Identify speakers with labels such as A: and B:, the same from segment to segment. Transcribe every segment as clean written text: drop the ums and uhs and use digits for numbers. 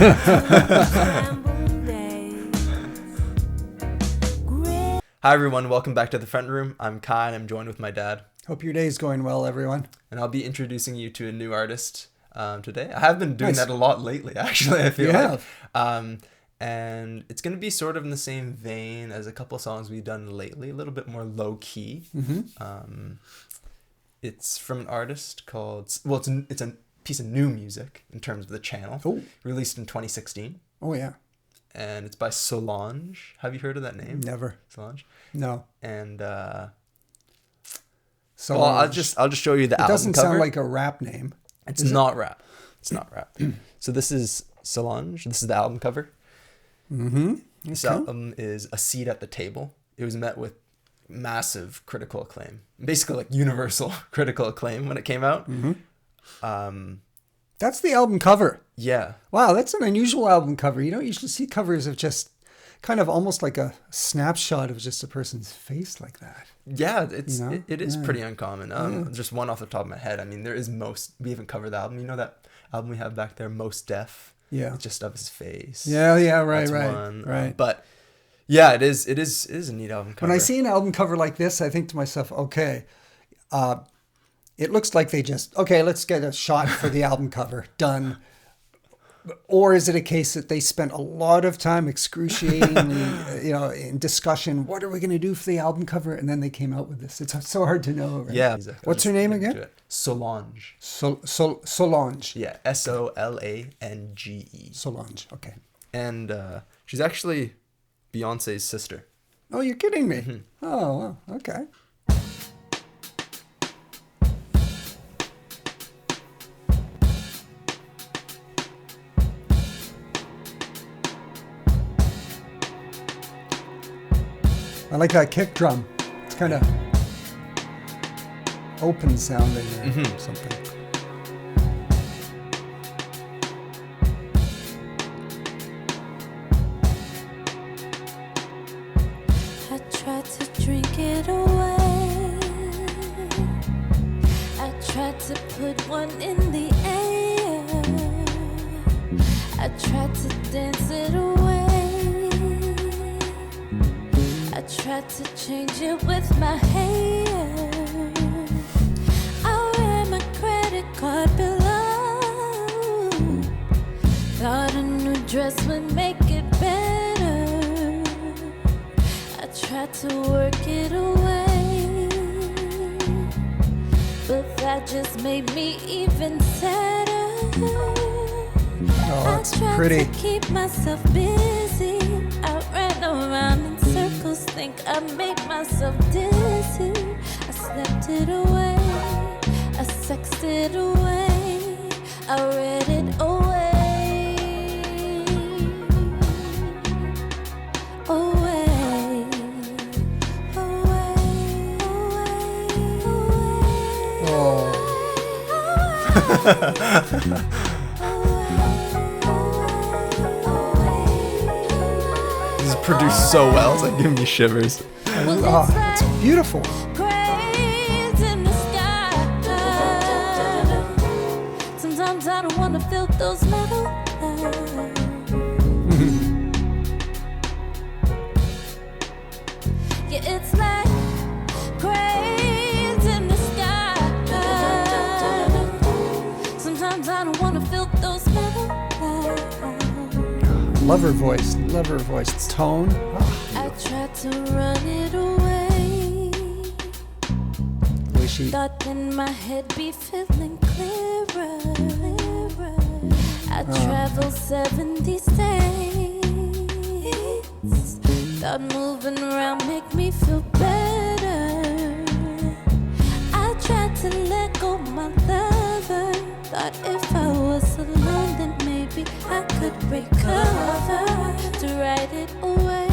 A: Hi everyone, welcome back to the front room. I'm Kai and I'm joined with my dad.
B: Hope your day's going well, everyone.
A: And I'll be introducing you to a new artist today. I have been doing that a lot lately, actually, I feel like. And it's going to be sort of in the same vein as a couple of songs we've done lately, a little bit more low-key. Mm-hmm. It's from an artist called... Well, it's a piece of new music in terms of the channel. Released in 2016.
B: Oh, yeah.
A: And it's by Solange. Have you heard of that name?
B: Never.
A: Solange?
B: No.
A: And
B: so
A: well, I'll just show you the album cover.
B: It doesn't sound like a rap name.
A: It's not rap. It's not rap. So this is Solange. This is the album cover.
B: Mm-hmm. Okay.
A: This album is A Seat at the Table. It was met with massive critical acclaim. Basically like universal critical acclaim when it came out.
B: Mm-hmm. That's the album cover.
A: Yeah.
B: Wow, that's an unusual album cover. You don't usually see covers of just kind of almost like a snapshot of just a person's face like that.
A: Yeah, it is pretty uncommon. Just one off the top of my head. I mean, we haven't covered the album. You know that album we have back there, Most Def?
B: Yeah.
A: It's just of his face.
B: Yeah, right.
A: But yeah, it is a neat album cover.
B: When I see an album cover like this, I think to myself, okay, it looks like they just, let's get a shot for the album cover. Done. Or is it a case that they spent a lot of time excruciatingly, in discussion, what are we going to do for the album cover? And then they came out with this. It's so hard to know. Right?
A: Yeah.
B: What's her name again?
A: Solange.
B: Solange.
A: Yeah. Solange.
B: Solange. Okay.
A: And she's actually Beyonce's sister.
B: Oh, you're kidding me.
A: Mm-hmm.
B: Oh, well, okay. I like that kick drum. It's kind of open sounding or something.
C: I tried to drink it away. I tried to put one in the air. I tried to dance it away. I tried to change it with my hair. I ran my credit card below. Thought a new dress would make it better. I tried to work it away, but that just made me even sadder.
B: Oh, that's pretty.
C: I tried to keep myself busy. I ran around in circles, think I made myself dizzy. I slept it away, I sexed it away, I read it away, away, away, away, away.
A: Produced so well, it's like giving me shivers.
B: It's beautiful.
C: Sometimes I don't want to feel those metal yeah, it's like cranes in the sky. Sometimes I don't want to feel those metal
B: Love her voice. It's tone.
C: I tried to run it away. Thought then my head be feeling clearer. I traveled 70 states. Thought moving around make me feel better. I tried to let go my lover. Thought if I was alone then maybe I could recover. To write it away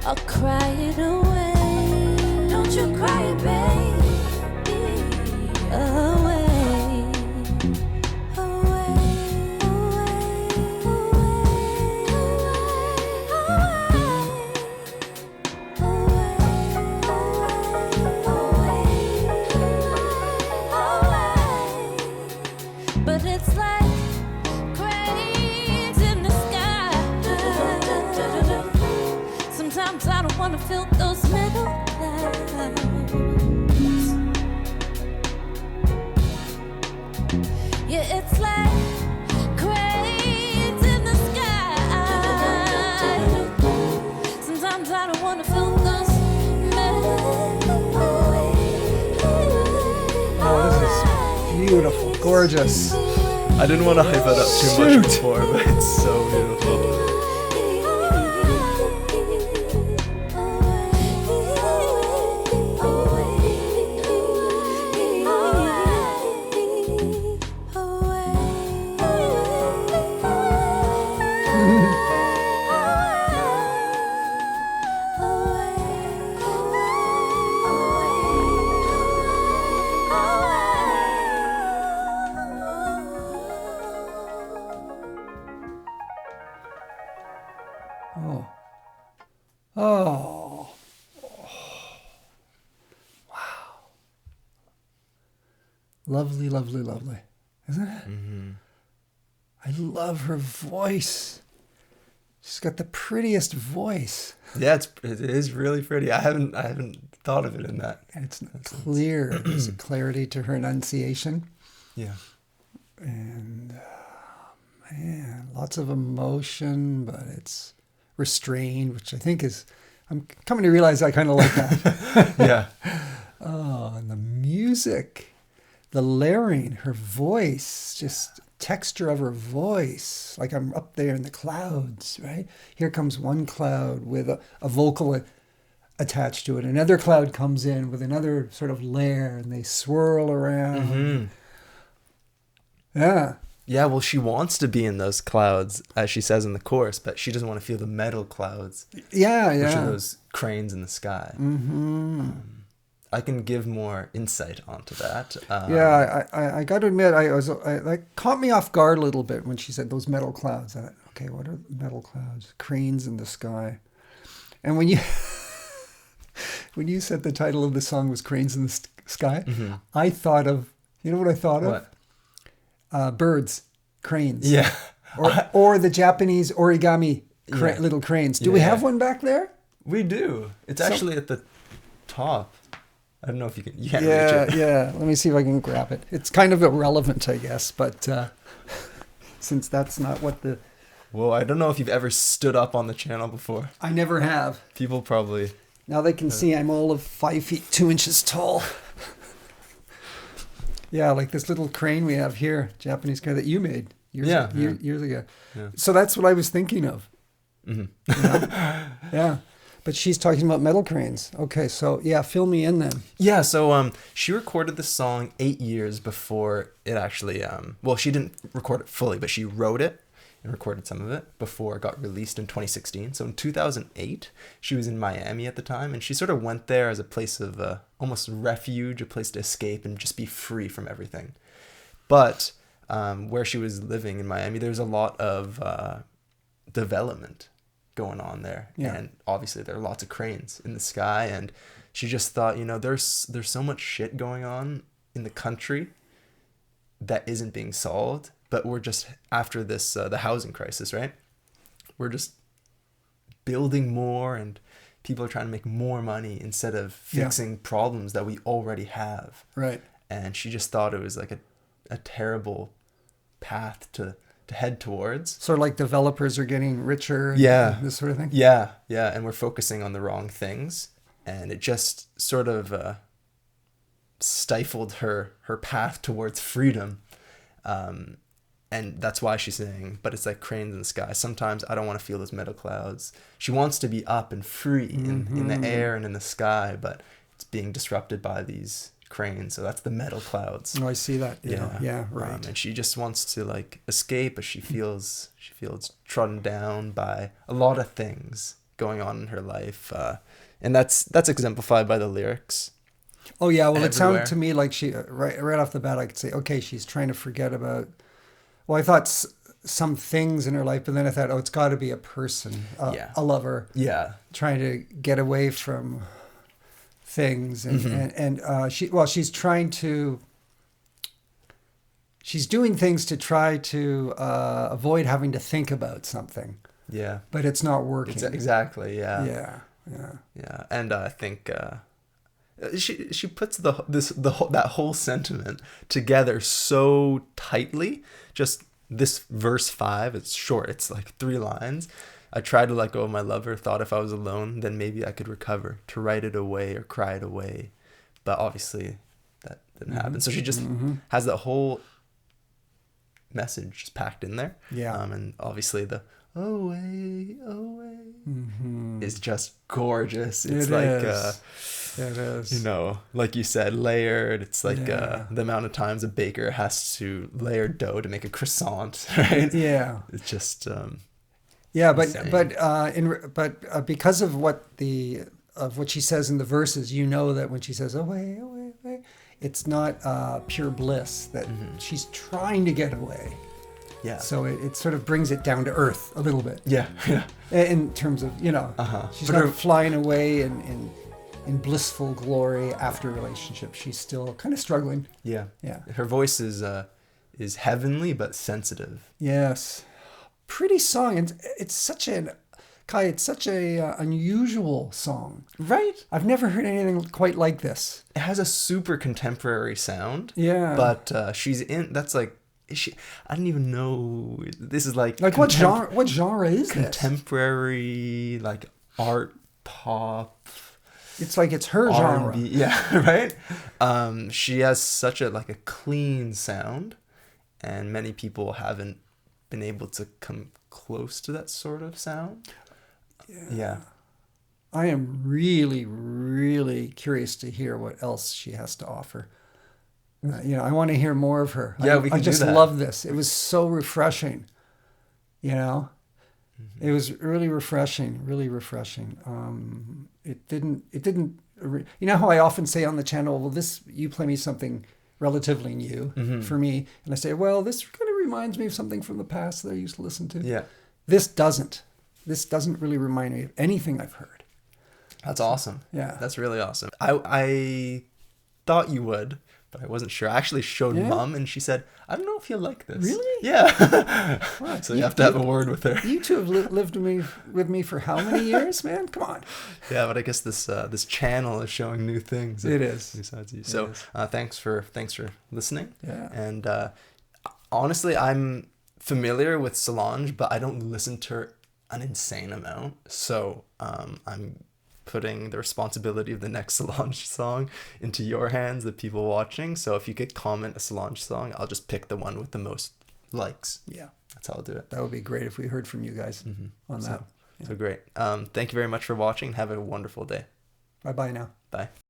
C: or cry it away. Don't you cry, baby. Away, away, away, away. But it's like cranes in Sometimes I don't wanna feel those metal clouds. Yeah, it's like cranes in the sky. Sometimes I don't wanna feel those metal clouds.
B: Oh, this is beautiful, gorgeous.
A: I didn't want to hype it up too much before, but it's so beautiful.
B: Oh. Oh. Wow. Lovely, lovely, lovely. Isn't it?
A: Mm-hmm.
B: I love her voice. She's got the prettiest voice.
A: Yeah, it is really pretty. I haven't thought of it in that.
B: And it's clear. There's a clarity to her enunciation.
A: Yeah.
B: And man, lots of emotion, but it's restrained, which I think is, I'm coming to realize I kind of like that.
A: Yeah.
B: Oh, and the music, the layering, her voice, just texture of her voice, like I'm up there in the clouds, right? Here comes one cloud with a vocal attached to it. Another cloud comes in with another sort of layer, and they swirl around.
A: Mm-hmm.
B: Yeah.
A: Yeah, well, she wants to be in those clouds, as she says in the chorus, but she doesn't want to feel the metal clouds.
B: Yeah,
A: Which
B: yeah.
A: are those cranes in the sky.
B: Mm-hmm.
A: I can give more insight onto that.
B: Yeah, I got to admit, that caught me off guard a little bit when she said those metal clouds. I thought, okay, what are metal clouds? Cranes in the sky. And when you when you said the title of the song was Cranes in the Sky,
A: Mm-hmm.
B: I thought of, you know what I thought
A: What?
B: of? Birds, cranes.
A: Yeah.
B: Or the Japanese origami
A: Yeah.
B: little cranes. Do we
A: Yeah.
B: have one back there?
A: We do. It's actually at the top. I don't know if you can't reach
B: Yeah,
A: it.
B: yeah. Let me see if I can grab it. It's kind of irrelevant, I guess, but since that's not what the...
A: Well, I don't know if you've ever stood up on the channel before.
B: I never have.
A: People probably...
B: Now they can see I'm all of 5 feet 2 inches tall. Yeah, like this little crane we have here, Japanese crane that you made years ago.
A: Yeah.
B: So that's what I was thinking of.
A: Mhm.
B: You know? Yeah. But she's talking about metal cranes. Okay, so yeah, fill me in then.
A: Yeah, so she recorded the song 8 years before it actually... well, she didn't record it fully, but she wrote it and recorded some of it before it got released in 2016. So in 2008, she was in Miami at the time, and she sort of went there as a place of almost refuge, a place to escape and just be free from everything. But where she was living in Miami, there's a lot of development going on there.
B: Yeah.
A: And obviously there are lots of cranes in the sky, and she just thought, there's so much shit going on in the country that isn't being solved, but we're just after this the housing crisis, right? We're just building more, and people are trying to make more money instead of fixing problems that we already have.
B: Right.
A: And she just thought it was like a terrible path to head towards.
B: Sort of like developers are getting richer and this sort of thing?
A: Yeah, and we're focusing on the wrong things. And it just sort of stifled her path towards freedom. And that's why she's saying, but it's like cranes in the sky. Sometimes I don't want to feel those metal clouds. She wants to be up and free in the air and in the sky, but it's being disrupted by these cranes. So that's the metal clouds.
B: Oh, I see that. Yeah, right.
A: And she just wants to like escape, but she feels trodden down by a lot of things going on in her life. And that's exemplified by the lyrics.
B: Oh yeah, well,
A: everywhere.
B: It sounded to me like she right off the bat I could say, okay, she's trying to forget about. Well, I thought some things in her life, but then I thought, oh, it's got to be a person, a lover, trying to get away from things, and she's trying to. She's doing things to try to avoid having to think about something.
A: Yeah.
B: but it's not working.
A: Exactly. Yeah.
B: Yeah.
A: Yeah. And I think she puts that whole sentiment together so tightly. Just this verse 5, it's short. It's like 3 lines. I tried to let go of my lover, thought if I was alone, then maybe I could recover, to write it away or cry it away. But obviously that didn't happen. So she just has that whole message just packed in there.
B: Yeah.
A: And obviously the away is just gorgeous. It's
B: it is.
A: You know, like you said, layered. It's like the amount of times a baker has to layer dough to make a croissant, right?
B: Yeah.
A: It's just
B: but because of what she says in the verses, you know that when she says away, away, away, it's not pure bliss, that she's trying to get away.
A: Yeah.
B: So it sort of brings it down to earth a little bit.
A: Yeah.
B: In terms of, she's not flying away in blissful glory after a relationship. She's still kind of struggling.
A: Yeah.
B: Yeah.
A: Her voice is heavenly but sensitive.
B: Yes. Pretty song. And it's such a unusual song.
A: Right?
B: I've never heard anything quite like this.
A: It has a super contemporary sound.
B: Yeah.
A: But she's in, that's like, I don't even know. This is like
B: what genre is
A: contemporary, like art pop.
B: It's like it's her
A: R&B.
B: genre.
A: Yeah, right? She has such a clean sound, and many people haven't been able to come close to that sort of sound. Yeah.
B: I am really, really curious to hear what else she has to offer. I want to hear more of her.
A: Yeah, we can
B: I just
A: do that.
B: love this. It was so refreshing. It was really refreshing. Really refreshing. It didn't. You know how I often say on the channel, well, you play me something relatively new for me, and I say, well, this kind of reminds me of something from the past that I used to listen to.
A: Yeah.
B: This doesn't really remind me of anything I've heard.
A: That's awesome.
B: Yeah.
A: That's really awesome. I thought you would, but I wasn't sure. I actually showed Mom, and she said, I don't know if you'll like this.
B: Really?
A: Yeah. So you have to have a word with her.
B: You two have lived with me for how many years, man? Come on.
A: Yeah, but I guess this channel is showing new things.
B: It is.
A: Besides you. So thanks for listening.
B: Yeah.
A: And honestly, I'm familiar with Solange, but I don't listen to her an insane amount. So I'm putting the responsibility of the next Solange song into your hands, the people watching. So if you could comment a Solange song, I'll just pick the one with the most likes.
B: Yeah.
A: That's how I'll do it.
B: That would be great if we heard from you guys on that.
A: So great. Thank you very much for watching. Have a wonderful day.
B: Bye-bye now.
A: Bye.